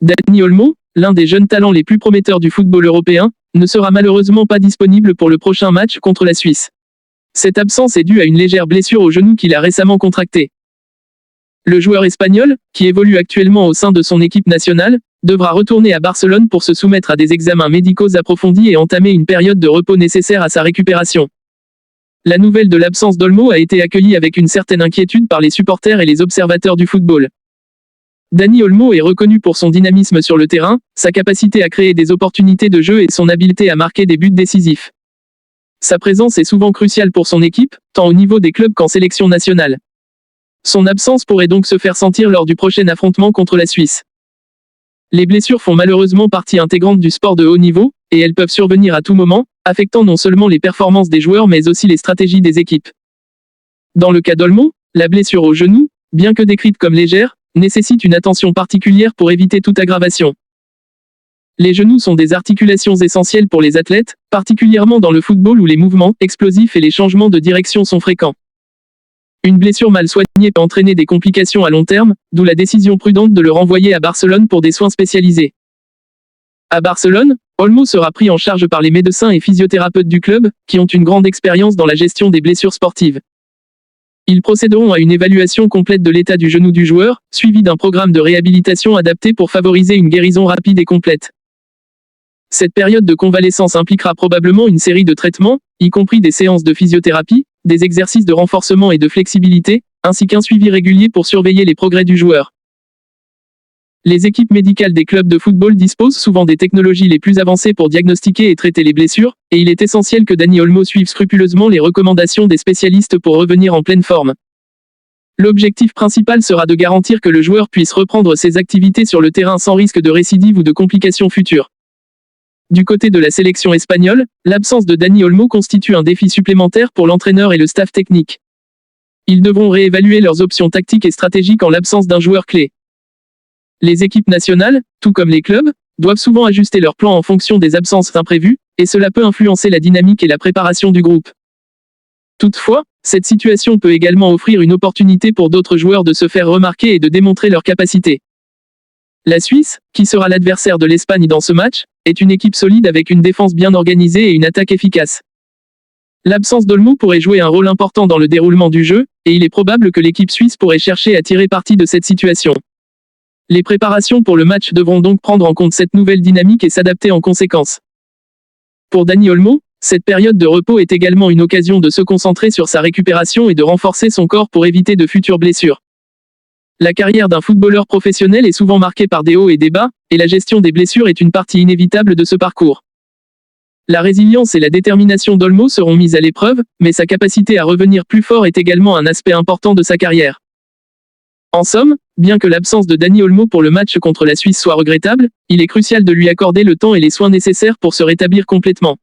Dani Olmo, l'un des jeunes talents les plus prometteurs du football européen, ne sera malheureusement pas disponible pour le prochain match contre la Suisse. Cette absence est due à une légère blessure au genou qu'il a récemment contractée. Le joueur espagnol, qui évolue actuellement au sein de son équipe nationale, devra retourner à Barcelone pour se soumettre à des examens médicaux approfondis et entamer une période de repos nécessaire à sa récupération. La nouvelle de l'absence d'Olmo a été accueillie avec une certaine inquiétude par les supporters et les observateurs du football. Dani Olmo est reconnu pour son dynamisme sur le terrain, sa capacité à créer des opportunités de jeu et son habileté à marquer des buts décisifs. Sa présence est souvent cruciale pour son équipe, tant au niveau des clubs qu'en sélection nationale. Son absence pourrait donc se faire sentir lors du prochain affrontement contre la Suisse. Les blessures font malheureusement partie intégrante du sport de haut niveau, et elles peuvent survenir à tout moment, affectant non seulement les performances des joueurs mais aussi les stratégies des équipes. Dans le cas d'Olmo, la blessure au genou, bien que décrite comme légère, nécessite une attention particulière pour éviter toute aggravation. Les genoux sont des articulations essentielles pour les athlètes, particulièrement dans le football où les mouvements explosifs et les changements de direction sont fréquents. Une blessure mal soignée peut entraîner des complications à long terme, d'où la décision prudente de le renvoyer à Barcelone pour des soins spécialisés. À Barcelone, Olmo sera pris en charge par les médecins et physiothérapeutes du club, qui ont une grande expérience dans la gestion des blessures sportives. Ils procéderont à une évaluation complète de l'état du genou du joueur, suivi d'un programme de réhabilitation adapté pour favoriser une guérison rapide et complète. Cette période de convalescence impliquera probablement une série de traitements, y compris des séances de physiothérapie, des exercices de renforcement et de flexibilité, ainsi qu'un suivi régulier pour surveiller les progrès du joueur. Les équipes médicales des clubs de football disposent souvent des technologies les plus avancées pour diagnostiquer et traiter les blessures, et il est essentiel que Dani Olmo suive scrupuleusement les recommandations des spécialistes pour revenir en pleine forme. L'objectif principal sera de garantir que le joueur puisse reprendre ses activités sur le terrain sans risque de récidive ou de complications futures. Du côté de la sélection espagnole, l'absence de Dani Olmo constitue un défi supplémentaire pour l'entraîneur et le staff technique. Ils devront réévaluer leurs options tactiques et stratégiques en l'absence d'un joueur clé. Les équipes nationales, tout comme les clubs, doivent souvent ajuster leurs plans en fonction des absences imprévues, et cela peut influencer la dynamique et la préparation du groupe. Toutefois, cette situation peut également offrir une opportunité pour d'autres joueurs de se faire remarquer et de démontrer leurs capacités. La Suisse, qui sera l'adversaire de l'Espagne dans ce match, est une équipe solide avec une défense bien organisée et une attaque efficace. L'absence d'Olmo pourrait jouer un rôle important dans le déroulement du jeu, et il est probable que l'équipe suisse pourrait chercher à tirer parti de cette situation. Les préparations pour le match devront donc prendre en compte cette nouvelle dynamique et s'adapter en conséquence. Pour Dani Olmo, cette période de repos est également une occasion de se concentrer sur sa récupération et de renforcer son corps pour éviter de futures blessures. La carrière d'un footballeur professionnel est souvent marquée par des hauts et des bas, et la gestion des blessures est une partie inévitable de ce parcours. La résilience et la détermination d'Olmo seront mises à l'épreuve, mais sa capacité à revenir plus fort est également un aspect important de sa carrière. En somme, bien que l'absence de Dani Olmo pour le match contre la Suisse soit regrettable, il est crucial de lui accorder le temps et les soins nécessaires pour se rétablir complètement.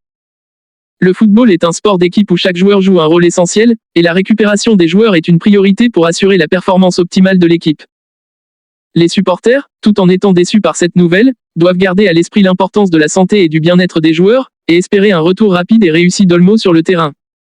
Le football est un sport d'équipe où chaque joueur joue un rôle essentiel, et la récupération des joueurs est une priorité pour assurer la performance optimale de l'équipe. Les supporters, tout en étant déçus par cette nouvelle, doivent garder à l'esprit l'importance de la santé et du bien-être des joueurs, et espérer un retour rapide et réussi d'Olmo sur le terrain.